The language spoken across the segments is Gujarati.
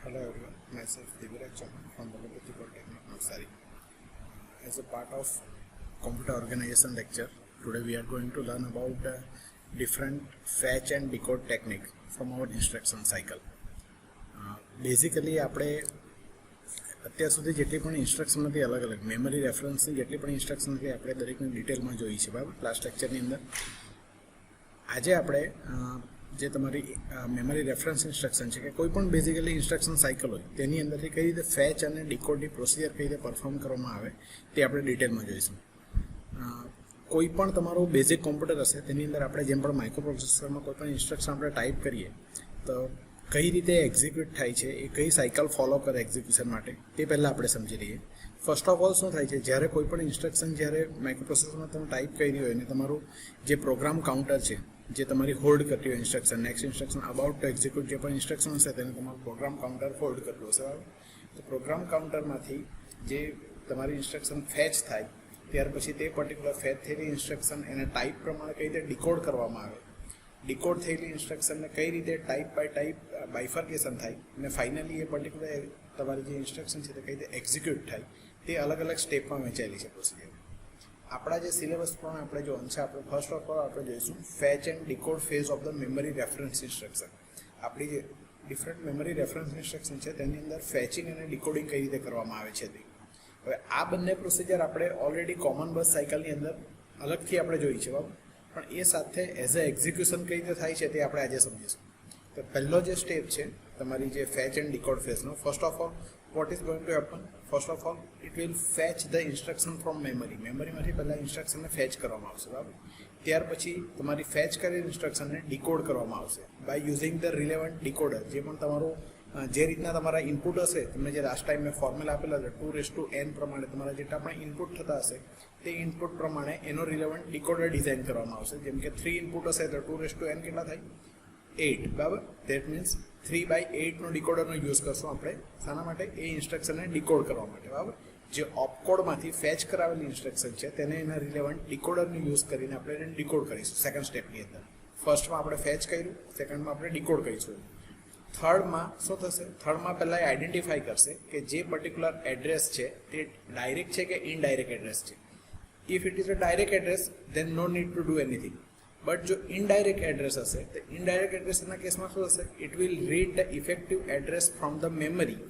Hello everyone, myself Diviraj Chauhan from Bhagapati Polytechnic, Navsari. As a part of computer organization lecture, today we are going to learn about different fetch and decode technique from our instruction cycle. Basically આપણે અત્યાર સુધી જેટલી પણ ઇન્સ્ટ્રક્શન હતી અલગ અલગ મેમરી રેફરન્સની જેટલી પણ ઇન્સ્ટ્રક્શન હતી આપણે દરેકની ડિટેલમાં જોઈ છે બરાબર લાસ્ટ લેક્ચરની અંદર. આજે આપણે જે તમારી મેમરી રેફરન્સ ઇન્સ્ટ્રક્શન છે કે કોઈ પણ બેઝિકલી ઇન્સ્ટ્રક્શન સાયકલ હોય તેની અંદરથી કઈ રીતે ફેચ અને ડિકોડની પ્રોસિજર કઈ રીતે પરફોર્મ કરવામાં આવે તે આપણે ડિટેલમાં જોઈશું. કોઈ પણ તમારું બેઝિક કોમ્પ્યુટર હશે તેની અંદર આપણે જેમ પણ માઇક્રોપ્રોસેસરમાં કોઈ પણ ઇન્સ્ટ્રક્શન આપણે ટાઈપ કરીએ તો કઈ રીતે એક્ઝિક્યુટ થાય છે એ કઈ સાયકલ ફોલો કરે એક્ઝિક્યુશન માટે તે પહેલાં આપણે સમજી લઈએ. ફર્સ્ટ ઓફ ઓલ શું થાય છે, જ્યારે કોઈ પણ ઇન્સ્ટ્રક્શન જ્યારે માઇક્રોપ્રોસેસરમાં તમે ટાઈપ કરી હોય અને તમારું જે પ્રોગ્રામ કાઉન્ટર છે જે તમારી હોલ્ડ કરતી હોય instruction next instruction about to execute જે પણ ઇન્સ્ટ્રક્શન હશે તેને તમારું પ્રોગ્રામ કાઉન્ટર હોલ્ડ કરતું હશે બરાબર. તો પ્રોગ્રામ કાઉન્ટરમાંથી જે તમારી ઇન્સ્ટ્રક્શન ફેચ થાય ત્યાર પછી તે પર્ટિક્યુલર ફેચ થયેલી ઇન્સ્ટ્રક્શન એને ટાઈપ પ્રમાણે કઈ રીતે ડિકોડ કરવામાં આવે, ડિકોડ થયેલી ઇન્સ્ટ્રક્શનને કઈ રીતે ટાઈપ બાય ટાઈપ બાયફર્કેશન થાય અને ફાઇનલી એ પર્ટિક્યુલર તમારી જે ઇન્સ્ટ્રક્શન છે તે કઈ રીતે એક્ઝિક્યુટ થાય તે અલગ અલગ સ્ટેપમાં વહેંચાયેલી છે પ્રોસિજર. આપણા જે સિલેબસ પ્રમાણે આપણે જોવાનું છે આપણે ફર્સ્ટ ઓફ ઓલ આપણે જોઈશું fetch and decode phase of the memory reference instruction. આપણી જે ડિફરન્ટ મેમરી રેફરન્સ ઇન્સ્ટ્રક્શન છે તેની અંદર ફેચિંગ અને ડિકોડિંગ કઈ રીતે કરવામાં આવે છે તે. હવે આ બંને પ્રોસિજર આપણે ઓલરેડી કોમન બસ સાયકલની અંદર અલગથી આપણે જોઈ છે બરાબર, પણ એ સાથે એઝ અ એક્ઝિક્યુશન કઈ રીતે થાય છે તે આપણે આજે સમજીશું. તો પહેલો જે સ્ટેપ છે તમારી જે ફેચ એન્ડ ડિકોડ ફેઝનો, first of all what is going to happen? First of all, it will fetch the instruction from memory. મેમરીમાંથી પહેલાં ઇન્સ્ટ્રક્શનને ફેચ કરવામાં આવશે બરાબર. ત્યાર પછી તમારી ફેચ કરેલી ઇન્સ્ટ્રક્શનને ડિકોડ કરવામાં આવશે બાય યુઝિંગ ધ રિલેવન્ટ ડિકોડર. જે પણ તમારું જે રીતના તમારા ઇનપુટ હશે, તમને જે લાસ્ટ ટાઈમ મેં ફોર્મ્યુલા આપેલા છે 2:n પ્રમાણે તમારા જેટલા પણ ઇનપુટ થતા હશે તે ઇનપુટ પ્રમાણે એનો રિલેવન્ટ ડિકોડર ડિઝાઇન કરવામાં આવશે. જેમ કે 3 ઇનપુટ હશે તો 2:n કેટલા થાય 8 બરાબર. દેટ મીન્સ 3/8નો ડિકોડરનો યુઝ કરશું આપણે શાના માટે, એ ઇન્સ્ટ્રક્શનને ડિકોડ કરવા માટે બરાબર. જે ઓપકોડમાંથી ફેચ કરાવેલી ઇન્સ્ટ્રક્શન છે તેને એના રિલેવન્ટ ડિકોડરનો યુઝ કરીને આપણે એને ડિકોડ કરીશું સેકન્ડ સ્ટેપની અંદર. ફર્સ્ટમાં આપણે ફેચ કર્યું, સેકન્ડમાં આપણે ડિકોડ કરીશું. થર્ડમાં શું થશે, થર્ડમાં પહેલાં એ આઈડેન્ટિફાઈ કરશે કે જે પર્ટિક્યુલર એડ્રેસ છે તે ડાયરેક્ટ છે કે ઇનડાયરેક્ટ એડ્રેસ છે. If it is a direct address then no need to do anything. But જો ઇનડાયરેક્ટ એડ્રેસ હશે તો ઇનડાયરેક્ટ એડ્રેસના કેસમાં શું હશે, it will read the effective address from the memory.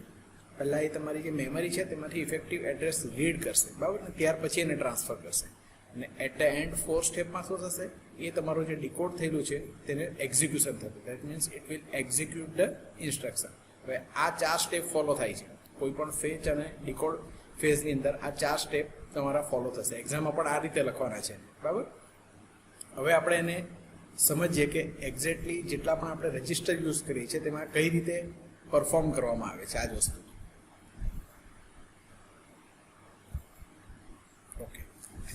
પહેલાં એ તમારી જે મેમરી છે તેમાંથી ઇફેક્ટિવ એડ્રેસ રીડ કરશે બરાબર ને ત્યાર પછી એને ટ્રાન્સફર કરશે. અને એટ ધ એન્ડ 4th સ્ટેપમાં શું થશે, એ તમારું જે ડિકોડ થયેલું છે તેને એક્ઝિક્યુશન થશે. That means it will execute the instruction. હવે આ 4 સ્ટેપ ફોલો થાય છે કોઈ પણ ફેચ અને ડિકોડ ફેઝની અંદર. આ 4 સ્ટેપ તમારા ફોલો થશે. એક્ઝામમાં પણ આ રીતે લખવાના છે બરાબર. હવે આપણે એને સમજીએ કે એક્ઝેક્ટલી જેટલા પણ આપણે રજિસ્ટર યુઝ કરીએ છીએ તેમાં કઈ રીતે પરફોર્મ કરવામાં આવે છે આ જ વસ્તુ. ઓકે,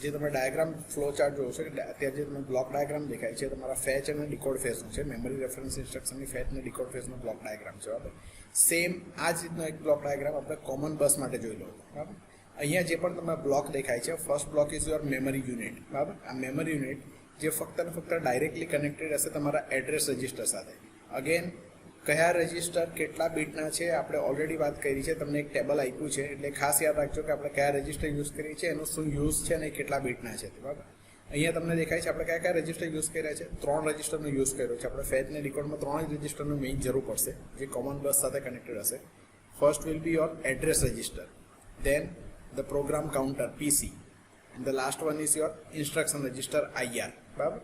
જે તમે ડાયાગ્રામ ફ્લો ચાર્ટ જોવો છો કે અત્યારે જે તમે બ્લોક ડાયાગ્રામ દેખાય છે તમારા ફેચ અને ડિકોડ ફેઝનો છે. મેમરી રેફરન્સ ઇન્સ્ટ્રક્શનની ફેચ અને ડિકોડ ફેઝનો બ્લોક ડાયાગ્રામ છે બરાબર. સેમ આ જ રીતનો એક બ્લોક ડાયાગ્રામ આપણે કોમન બસ માટે જોઈ લો બરાબર. અહીંયા જે પણ તમે બ્લોક દેખાય છે first block is your memory unit બરાબર. આ મેમરી યુનિટ જે ફક્ત ને ફક્ત ડાયરેક્ટલી કનેક્ટેડ હશે તમારા એડ્રેસ રજિસ્ટર સાથે. અગેન કયા રજિસ્ટર કેટલા બીટના છે આપણે ઓલરેડી વાત કરી છે, તમને એક ટેબલ આપ્યું છે એટલે ખાસ યાદ રાખજો કે આપણે કયા રજિસ્ટર યુઝ કરીએ છીએ, એનું શું યુઝ છે અને કેટલા બીટના છે બરાબર. અહીંયા તમને દેખાય છે આપણે કયા કયા રજિસ્ટર યુઝ કર્યા છે, 3 રજિસ્ટરનો યુઝ કર્યો છે આપણે. ફેચ ને ડિકોડમાં 3 જ રજિસ્ટરનું મેઇન જરૂર પડશે જે કોમન બસ સાથે કનેક્ટેડ હશે. First will be your address register, then the program counter PC, and the last one is your instruction register IR બરાબર.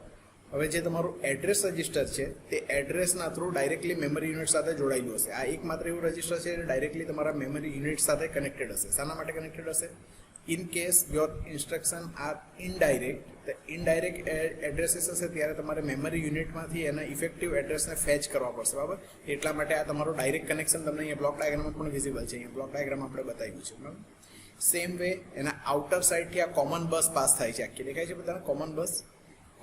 હવે જે તમારું એડ્રેસ રજિસ્ટર છે તે એડ્રેસના થ્રુ ડાયરેક્ટલી મેમરી યુનિટ સાથે જોડાયેલું હશે. આ એકમાત્ર એવું રજિસ્ટર છે જે ડાયરેક્ટલી તમારા મેમરી યુનિટ સાથે કનેક્ટેડ હશે. શાના માટે કનેક્ટેડ હશે, in case your instruction are indirect, તો ઇનડાયરેક્ટ એડ્રેસીસ હશે ત્યારે તમારે મેમરી યુનિટમાંથી એના ઇફેક્ટિવ એડ્રેસને ફેચ કરવા પડશે બરાબર. એટલા માટે આ તમારું ડાયરેક્ટ કનેક્શન તમને અહીંયા બ્લોક ડાયાગ્રામમાં પણ વિઝિબલ છે. અહીંયા બ્લોક ડાયાગ્રામ આપણે બતાવ્યું છે બરાબર. સેમ વે એના આઉટર સાઇડથી આ કોમન બસ પાસ થાય છે. આખી દેખાય છે બધાને કોમન બસ.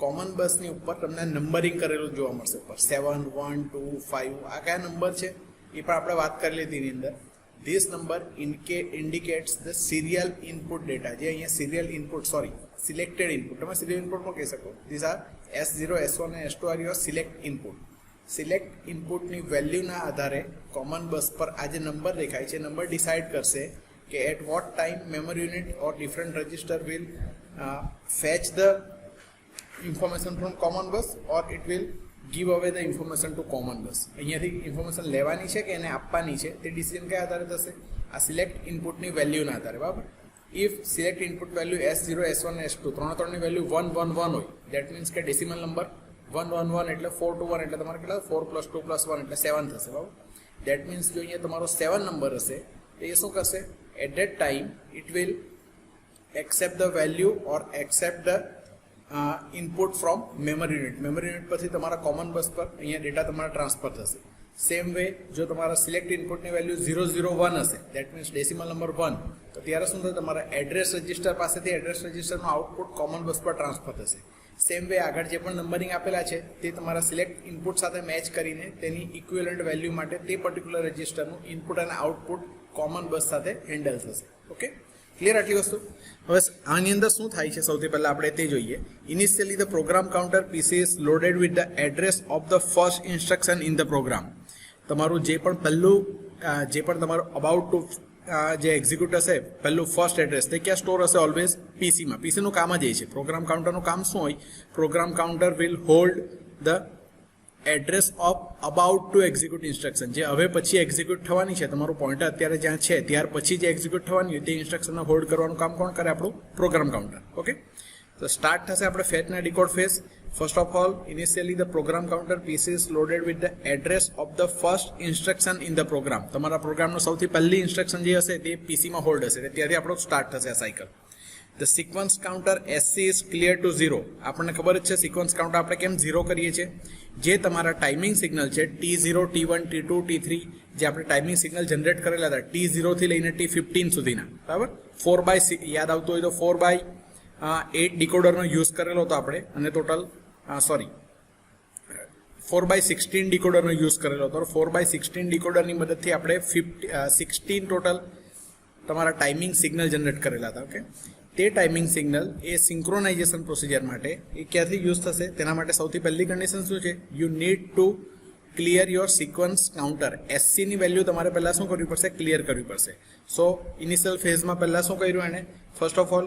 કોમન બસની ઉપર તમને નંબરિંગ કરેલું જોવા મળશે ઉપર 7, 1, 2, 5. આ કયા નંબર છે એ પણ આપણે વાત કરી લીધી એની અંદર. This number indicates the serial input data. જે અહીંયા સિરિયલ ઇનપુટ સિલેક્ટેડ ઇનપુટ તમે સિરિયલ ઇનપુટ પણ કહી શકો. ધીસ આર S0, S1 અને S2 are your select input. Select ઇનપુટની વેલ્યુના આધારે કોમન બસ પર આ જે નંબર દેખાય છે નંબર ડિસાઇડ કરશે કે at what time memory unit or different register will fetch the information from common bus or it will give away the information to common bus. અહીંયાથી ઇન્ફોર્મેશન લેવાની છે કે એને આપવાની છે તે ડિસિઝન કયા આધારે થશે? આ સિલેક્ટ ઇનપુટની વેલ્યુના આધારે. બરાબર. If select input value S0, S1, S2 ત્રણની વેલ્યુ 1, 1, 1 હોય, દેટ મીન્સ કે ડેસિમલ નંબર 1, 1, 1 એટલે 4 to 1 એટલે તમારે કેટલા 4 + 2 + 1 એટલે 7 થશે. બરાબર. દેટ મીન્સ જો અહીંયા તમારો 7 નંબર હશે તો એ શું કરશે? At that time it will accept the value or accept the input from memory unit. Memory unit પરથી તમારા કોમન બસ પર અહીંયા ડેટા તમારા ટ્રાન્સફર થશે. સેમ વે જો તમારા સિલેક્ટ ઇનપુટની વેલ્યુ 001 હશે, દેટ મીન્સ ડેસિમલ નંબર 1, તો ત્યારે શું થશે? તમારા એડ્રેસ રજિસ્ટર પાસેથી એડ્રેસ રજિસ્ટરનું આઉટપુટ કોમન બસ પર ટ્રાન્સફર થશે. સેમ વે આગળ જે પણ નંબરિંગ આપેલા છે તે તમારા સિલેક્ટ ઇનપુટ સાથે મેચ કરીને તેની ઇક્વિવેલન્ટ વેલ્યુ માટે તે પર્ટિક્યુલર રજિસ્ટરનું ઇનપુટ અને આઉટપુટ કોમન બસ સાથે હેન્ડલ થશે. ઓકે, ક્લિયર આટલી વસ્તુ? હવે આની અંદર શું થાય છે સૌથી પહેલાં આપણે તે જોઈએ. Initially the program counter PC is loaded with the address of the first instruction in the program. તમારું જે પણ પહેલું જે પણ તમારું અબાઉટ ટુ જે એક્ઝિક્યુટ હશે પહેલું ફર્સ્ટ એડ્રેસ તે ક્યાં સ્ટોર હશે? ઓલવેઝ પીસીમાં. પીસીનું કામ જ એ છે. પ્રોગ્રામ કાઉન્ટરનું કામ શું હોય? Program counter will hold the address of about to execute instruction. જે હવે પછી એક્ઝિક્યુટ થવાની છે, તમારું પોઈન્ટર અત્યારે જ્યાં છે ત્યાર પછી જે એક્ઝિક્યુટ થવાની હોય તે ઇન્સ્ટ્રક્શનને હોલ્ડ કરવાનું કામ કોણ કરે? આપણું પ્રોગ્રામ કાઉન્ટર. ઓકે, તો સ્ટાર્ટ થશે આપણે ફેચ અને decode phase. First of all initially the program counter PC is loaded with the address of the first instruction in the program. તમારા પ્રોગ્રામનો સૌથી પહેલી ઇન્સ્ટ્રક્શન જે હશે તે પીસીમાં હોલ્ડ હશે, ત્યારથી આપણો સ્ટાર્ટ થશે આ cycle. The sequence counter SC is clear to 0. આપણને ખબર જ છે સિક્વન્સ કાઉન્ટર આપણે કેમ 0 કરીએ છીએ? જે તમારા ટાઈમિંગ સિગ્નલ છે T0, T1, T2, T3 જે આપણે ટાઈમિંગ સિગ્નલ જનરેટ કરેલા હતા T0 થી લઈને T15 સુધીના, બરાબર, 4/6 યાદ આવતું હોય તો 4/8 ડીકોડરનો યુઝ કરેલો હતો આપણે, અને ટોટલ 4/16 ડીકોડરનો યુઝ કરેલો હતો. 4/16 ડીકોડરની મદદથી આપણે 16 ટોટલ તમારા ટાઈમિંગ સિગ્નલ જનરેટ કરેલા હતા. ઓકે, તે ટાઈમિંગ સિગ્નલ એ સિંક્રોનાઇઝેશન પ્રોસિજર માટે એ ક્યાંથી યુઝ થશે? તેના માટે સૌથી પહેલી કન્ડિશન શું છે? You need to clear your sequence counter. SCની વેલ્યુ તમારે પહેલાં શું કરવી પડશે? ક્લિયર કરવી પડશે. સો ઇનિશિયલ ફેઝમાં પહેલાં શું કર્યું એને? First of all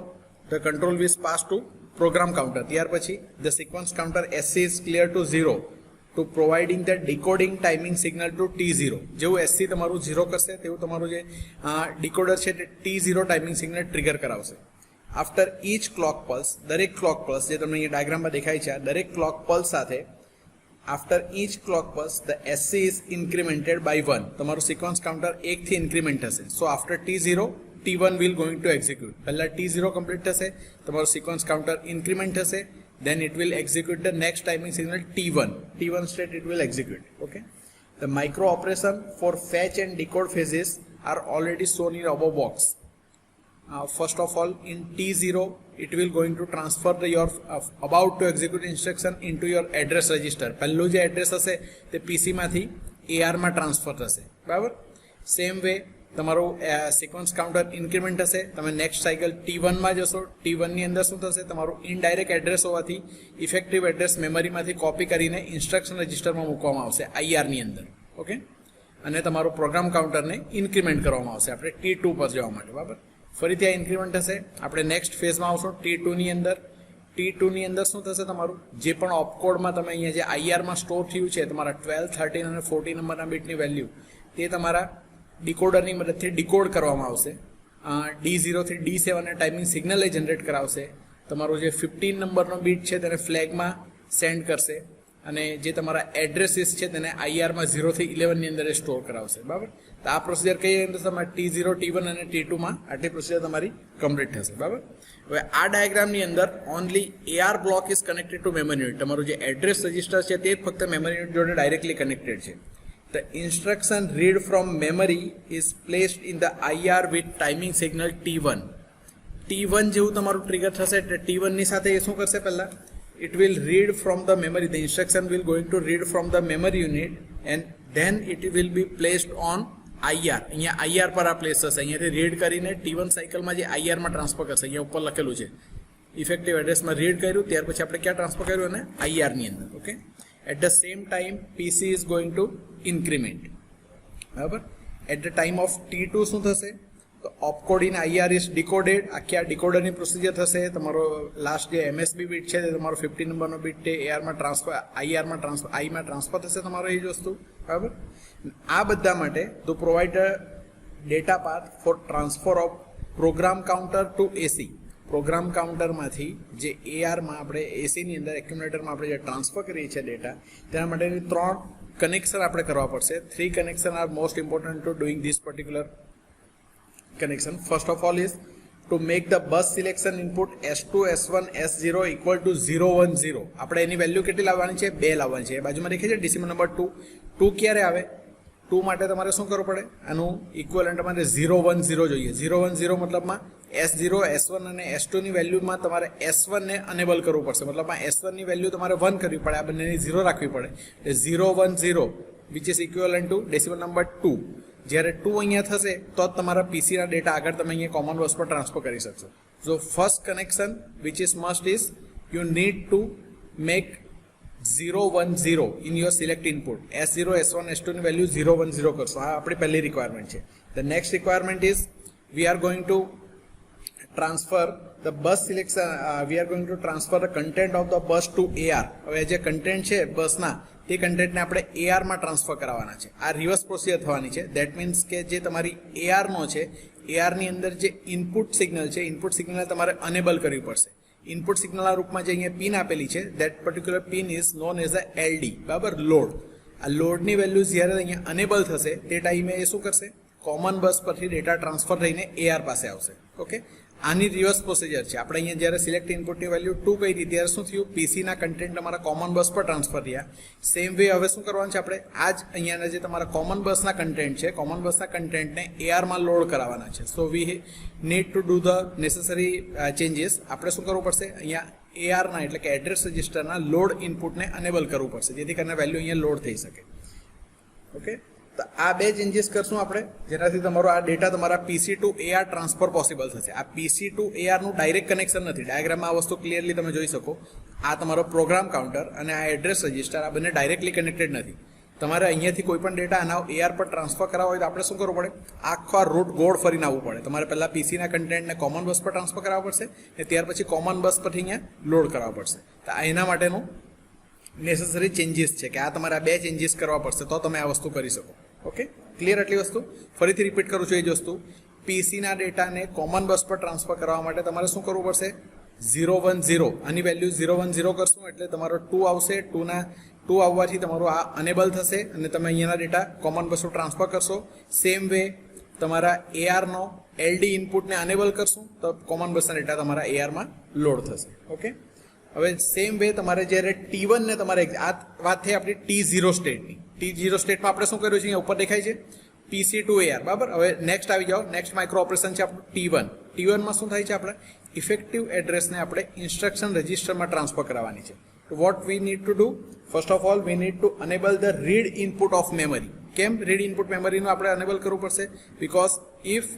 the control was pass to program counter. ત્યાર પછી the sequence counter SC is clear to 0 to providing the decoding timing signal to T0. જેવું SC તમારું 0 કરશે તેવું તમારું જે ડિકોડર છે તે T0 ટાઈમિંગ સિગ્નલ ટ્રિગર કરાવશે. આફ્ટર ઇચ ક્લોક પલ્સ, દરેક ક્લોક પલ્સ જે તમને અહીંયા ડાયાગ્રામમાં દેખાય છે, આ દરેક ક્લોક પલ્સ સાથે after each clock pulse the SC is incremented by 1. તમારું સિક્વન્સ કાઉન્ટર 1 થી ઇન્ક્રીમેન્ટ થશે. So after T0 T1 will going to execute. પહેલાં T0 કમ્પ્લીટ થશે, તમારું સિક્વન્સ કાઉન્ટર ઇન્ક્રીમેન્ટ થશે, then it will execute the next timing signal T1. T1 state it will execute. Okay, the micro operation for fetch and decode phases are already shown in above box. First of all, in T0 it will going to transfer your about to execute instruction into your address register. પહેલું જે એડ્રેસ હશે તે PC માંથી AR માં ટ્રાન્સફર થશે, બરાબર. સેમ વે તમારું સિક્વન્સ કાઉન્ટર ઇન્ક્રીમેન્ટ થશે, તમે નેક્સ્ટ સાયકલ T1 માં જશો. T1 ની અંદર શું થશે? તમારું ઇનડાયરેક્ટ એડ્રેસ હોવાથી ઇફેક્ટિવ એડ્રેસ મેમરીમાંથી કોપી કરીને ઇન્સ્ટ્રક્શન રજિસ્ટરમાં મૂકવામાં આવશે IR ની અંદર. ઓકે, અને તમારું પ્રોગ્રામ કાઉન્ટરને ઇન્ક્રીમેન્ટ કરવામાં આવશે આપણે T2 પર જવા માટે, બરાબર. ફરીથી આ ઇન્ક્રીમેન્ટ થશે. આપણે નેક્સ્ટ ફેઝમાં આવશો T2 ની અંદર. T2 ની અંદર શું થશે? તમારું જે પણ ઓપકોડમાં તમે અહીંયા જે IR માં સ્ટોર થયું છે તમારા 12, 13 અને 14 નંબરના બીટની વેલ્યુ તે તમારા ડિકોડરની મદદથી ડિકોડ કરવામાં આવશે. D0 થી D7 ને ટાઈમિંગ સિગ્નલ એ જનરેટ કરાવશે. તમારો જે 15 નંબરનો બીટ છે તેને ફ્લેગમાં સેન્ડ કરશે, અને જે તમારા એડ્રેસીસ છે તેને IR માં 0 થી 11 ની અંદર સ્ટોર કરાવશે, બરાબર. તો આ પ્રોસિજર કઈ અંદર તમારે T0, T1 અને T2 માં આટલી પ્રોસિજર તમારી કમ્પ્લીટ થશે, બરાબર. હવે આ ડાયાગ્રામની અંદર only AR block is connected two memory unit. તમારું જે એડ્રેસ રજિસ્ટર છે તે ફક્ત મેમરી યુનિટ જોડે ડાયરેક્ટલી કનેક્ટેડ છે. The instruction read from memory is placed in the IR with timing signal T1. T1 જેવું તમારું ટ્રિગર થશે એટલે T1 ની સાથે એ શું કરશે? પહેલા it will read from the memory. The instruction will going to read from the memory unit and then it will be placed on IR. અહીંયા IR પર આ પ્લેસ થશે. અહીંયાથી રીડ કરીને T1 સાયકલમાં જે IR માં ટ્રાન્સફર કરશે. અહીંયા ઉપર લખેલું છે ઇફેક્ટિવ એડ્રેસમાં રીડ કર્યું, ત્યાર પછી આપણે ક્યાં ટ્રાન્સફર કર્યું? અને IR ની અંદર. Okay, At the same time PC is going to increment. બરાબર. At the time of T2 શું થશે? તો opcode in IR is decoded. આખી આ ડીકોડરની પ્રોસિજર થશે. તમારો લાસ્ટ જે MSB બીટ છે તે તમારો 50 નંબરનો બીટ તે AR માં ટ્રાન્સફર, IR માં ટ્રાન્સફર, I માં ટ્રાન્સફર થશે તમારો એ જ વસ્તુ. બરાબર. આ બધા માટે to provide a data path for transfer of program counter to AC. Program કાઉન્ટરમાંથી જે AR માં આપણે એસીની અંદર એક્યુમ્યુલેટરમાં આપણે જે ટ્રાન્સફર કરીએ છીએ ડેટા, તેના માટેની 3 કનેક્શન આપણે કરવા પડશે. 3 connection R most important to doing this particular connection. First of all is to make the bus selection input S2, S1, S0 equal to 0, 1, 0. આપણે એની વેલ્યુ કેટલી લાવવાની છે? 2 લાવવાની છે. બાજુમાં દેખાય છે ડેસિમલ નંબર 2. 2 ક્યારે આવે? 2 માટે તમારે શું કરવું પડે? આનું ઇક્વિવેલન્ટ તમારે 0, 1, 0 જોઈએ. 0, 1, 0 મતલબમાં S0, S1 અને S2 ની વેલ્યુમાં તમારે S1 ને અનેબલ કરવું પડશે. મતલબમાં S1 ની વેલ્યુ તમારે 1 કરવી પડે, આ બંનેની 0 રાખવી પડે. એટલે 0, 1, 0 which is equivalent to decimal number 2. જ્યારે 2 અહીંયા થશે તો જ તમારા પીસીના ડેટા આગળ તમે અહીંયા કોમન બસ પર ટ્રાન્સફર કરી શકશો. So first connection which is must is you need to make 0, 1, 0 in your select input. S0, S1, S2 ની વેલ્યુ 0, 1, 0 કરશો. આ આપણી પહેલી રિક્વાયરમેન્ટ છે. The next requirement is we are going to transfer the bus selection, we are going to transfer the content of the bus to AR. હવે જે કન્ટેન્ટ છે બસના તે કન્ટેન્ટને આપણે AR માં ટ્રાન્સફર કરાવવાના છે. આ રિવર્સ પ્રોસિજર થવાની છે. દેટ મીન્સ કે જે તમારી AR નો છે, AR ની અંદર જે ઇનપુટ સિગ્નલ છે, ઇનપુટ સિગ્નલ તમારે અનેબલ કરવી પડશે. ઇનપુટ સિગ્નલના રૂપમાં જે અહીંયા પિન આપેલી છે, that particular pin is known as a LD. બરાબર, લોડ. આ લોડની વેલ્યુ જ્યારે અહીંયા અનેબલ થશે તે ટાઈમે એ શું કરશે? કોમન બસ પરથી ડેટા ટ્રાન્સફર થઈને AR પાસે આવશે. ઓકે, આની રિવર્સ પ્રોસિજર છે. આપણે અહીંયા જ્યારે સિલેક્ટ ઇનપુટની વેલ્યુ 2 કહી હતી ત્યારે શું થયું? પીસીના કન્ટેન્ટ તમારા કોમન બસ પર ટ્રાન્સફર થયા. સેમ વે હવે શું કરવાનું છે? આપણે આ જ અહીંયાના જે તમારા કોમન બસના કન્ટેન્ટ છે, કોમન બસના કન્ટેન્ટને AR માં લોડ કરાવવાના છે. So we need to do the necessary changes. આપણે શું કરવું પડશે? અહીંયા AR ના એટલે કે એડ્રેસ રજિસ્ટરના લોડ ઇનપુટને અનેબલ કરવું પડશે, જેથી કરીને વેલ્યુ અહીંયા લોડ થઈ શકે. ઓકે, તો આ 2 ચેન્જીસ કરશું આપણે, જેનાથી તમારો આ ડેટા તમારા PC to AR transfer possible થશે. આ PC ટુ AR નું ડાયરેક્ટ કનેક્શન નથી. ડાયાગ્રામમાં આ વસ્તુ ક્લિયરલી તમે જોઈ શકો. આ તમારો પ્રોગ્રામ કાઉન્ટર અને આ એડ્રેસ રજિસ્ટર આ બંને ડાયરેક્ટલી કનેક્ટેડ નથી. તમારે અહીંયાથી કોઈ પણ ડેટા આના AR પર ટ્રાન્સફર કરાવવો હોય તો આપણે શું કરવું પડે? આખો આ રૂટ ગોળ ફરીને આવવું પડે. તમારે પહેલાં પીસીના કન્ટેન્ટને કોમન બસ પર ટ્રાન્સફર કરાવવા પડશે અને ત્યાર પછી કોમન બસ પરથી અહીંયા લોડ કરાવવા પડશે. તો એના માટેનું નેસેસરી ચેન્જીસ છે કે આ તમારે આ 2 ચેન્જીસ કરવા પડશે તો તમે આ વસ્તુ કરી શકો. ઓકે, ક્લિયર આટલી વસ્તુ? ફરીથી રિપીટ કરું છું એ જ વસ્તુ. પીસીના ડેટાને કોમન બસ પર ટ્રાન્સફર કરવા માટે તમારે શું કરવું પડશે? 0, 1, 0. આની વેલ્યુ 0, 1, 0 કરશું એટલે તમારો 2 આવશે. 2 આવવાથી તમારું આ અનેબલ થશે અને તમે અહીંયાના ડેટા કોમન બસ પર ટ્રાન્સફર કરશો. સેમ વે તમારા ARનો LD ઇનપુટને અનેબલ કરશું તો કોમન બસના ડેટા તમારા ARમાં લોડ થશે. ઓકે, હવે સેમ વે તમારે જ્યારે T1 ને તમારે આ વાત થઈ આપણી T0 સ્ટેટની. T0 સ્ટેટમાં આપણે શું કર્યું છે? અહીંયા ઉપર દેખાય છે PC ટુ AR. બરાબર, હવે નેક્સ્ટ આવી જાઓ. નેક્સ્ટ માઇક્રો ઓપરેશન છે આપણું T1. T1માં શું થાય છે? આપણે ઇફેક્ટિવ એડ્રેસને આપણે ઇન્સ્ટ્રક્શન રજિસ્ટરમાં ટ્રાન્સફર કરવાની છે. તો what we need to do? First of all V need two enable the read input of memory. કેમ રીડ ઇનપુટ મેમરીનું આપણે અનેબલ કરવું પડશે? બીકોઝ ઇફ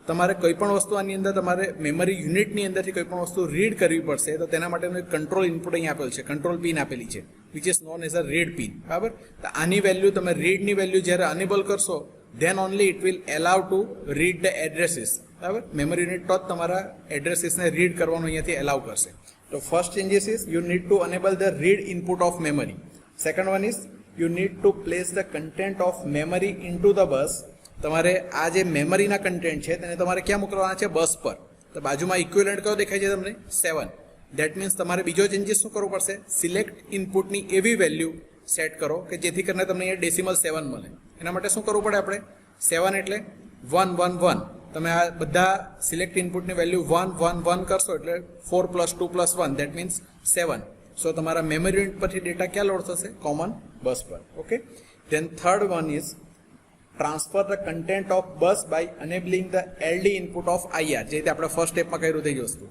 તમારે કોઈ પણ વસ્તુ આની અંદર તમારે મેમરી યુનિટની અંદરથી કોઈ પણ વસ્તુ રીડ કરવી પડશે તો તેના માટેનું એક કંટ્રોલ ઇનપુટ અહીં આપેલ છે, કંટ્રોલ પિન આપેલી છે, which is known as a read pin. બરાબર, તો આની વેલ્યુ તમે રીડની વેલ્યુ જ્યારે અનેબલ કરશો then only it will allow to read the addresses. બરાબર, મેમરી યુનિટ તો જ તમારા એડ્રેસીસને રીડ કરવાનું અહીંયાથી એલાઉ કરશે. તો first changes is you need two enable the read input of memory. Second one is you need two place the content of memory into the bus. તમારે આ જે મેમરીના કન્ટેન્ટ છે તેને તમારે ક્યાં મોકલવાના છે? બસ પર. તો બાજુમાં ઇક્વિવેલન્ટ કયો દેખાય છે તમને? 7. દેટ મીન્સ તમારે બીજો ચેન્જીસ શું કરવું પડશે? સિલેક્ટ ઇનપુટની એવી વેલ્યુ સેટ કરો કે જેથી કરીને તમને અહીંયા ડેસિમલ 7 મળે. એના માટે શું કરવું પડે? આપણે 7 એટલે 1, 1, 1. તમે આ બધા સિલેક્ટ ઇનપુટની વેલ્યુ 1, 1, 1 કરશો એટલે 4 + 2 + 1 દેટ મીન્સ 7. સો તમારા મેમરી યુનિટ પરથી ડેટા ક્યાં લોડ થશે? કોમન બસ પર. Okay, then third one is transfer the content of bus by enabling the LD input of IR. જે રીતે આપણે ફર્સ્ટ સ્ટેપમાં કર્યું તે જ વસ્તુ.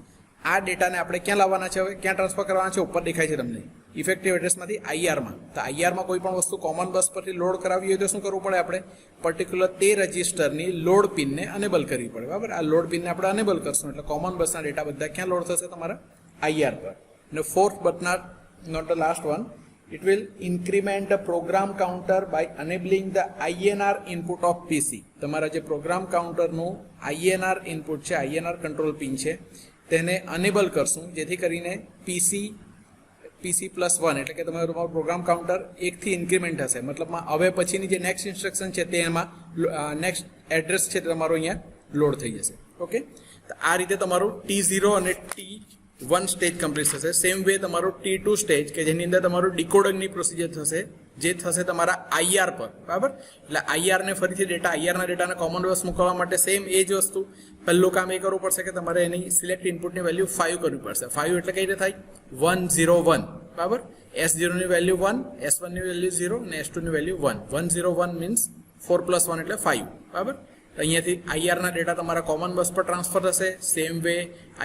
આ ડેટાને આપણે ક્યાં લાવવાના છે? હવે ક્યાં ટ્રાન્સફર કરવાના છે? ઉપર દેખાય છે તમને ઇફેક્ટિવ એડ્રેસમાંથી IR માં. તો IR માં કોઈ પણ વસ્તુ કોમન બસ પરથી લોડ કરાવી હોય તો શું કરવું પડે? આપણે પર્ટિક્યુલર તે રજિસ્ટરની લોડ પિનને અનેબલ કરવી પડે. બરાબર, આ લોડ પિનને આપણે અનેબલ કરશું એટલે કોમન બસના ડેટા બધા ક્યાં લોડ થશે? તમારા IR પર. અને fourth but not the last one It will increment the program counter by enabling the INR input of PC. તમારા જે પ્રોગ્રામ કાઉન્ટરનું INR ઇનપુટ છે, INR કંટ્રોલ પિન છે, તેને અનેબલ કરશું જેથી કરીને PC+1 એટલે કે તમારું પ્રોગ્રામ કાઉન્ટર 1 થી ઇન્ક્રીમેન્ટ થશે. મતલબમાં હવે પછીની જે નેક્સ્ટ ઇન્સ્ટ્રક્શન છે તેમાં નેક્સ્ટ એડ્રેસ છે તમારો અહીંયા લોડ થઈ જશે. ઓકે, તો આ રીતે તમારું T0 અને T1 સ્ટેજ કમ્પ્લીટ થશે. સેમ વે તમારું T2 સ્ટેજ કે જેની અંદર તમારું ડીકોડિંગની પ્રોસિજર થશે, જે થશે તમારા IR પર. બરાબર, એટલે IR ને ફરીથી IR ના ડેટાને કોમન બસ મૂકવા માટે સેમ એ જ વસ્તુ. પહેલું કામ એ કરવું પડશે કે તમારે એની સિલેક્ટ ઇનપુટની વેલ્યુ 5 કરવી પડશે. 5 એટલે કઈ રીતે થાય? 101. બરાબર, S0 ની વેલ્યુ 1, S1 ની વેલ્યુ 0 અને S2 ની વેલ્યુ 1. 101 મીન્સ 4 + 1 એટલે 5. બરાબર, અહીંયાથી IR ના ડેટા તમારા કોમન બસ પર ટ્રાન્સફર થશે. સેમ વે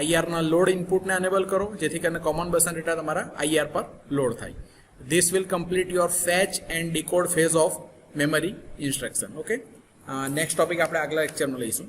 IR ના લોડ ઇનપુટને અનેબલ કરો જેથી કરીને કોમન બસના ડેટા તમારા IR પર લોડ થાય. This will complete your fetch and decode phase of memory instruction. Okay, next topic આપણે આગલા લેક્ચરમાં લઈશું.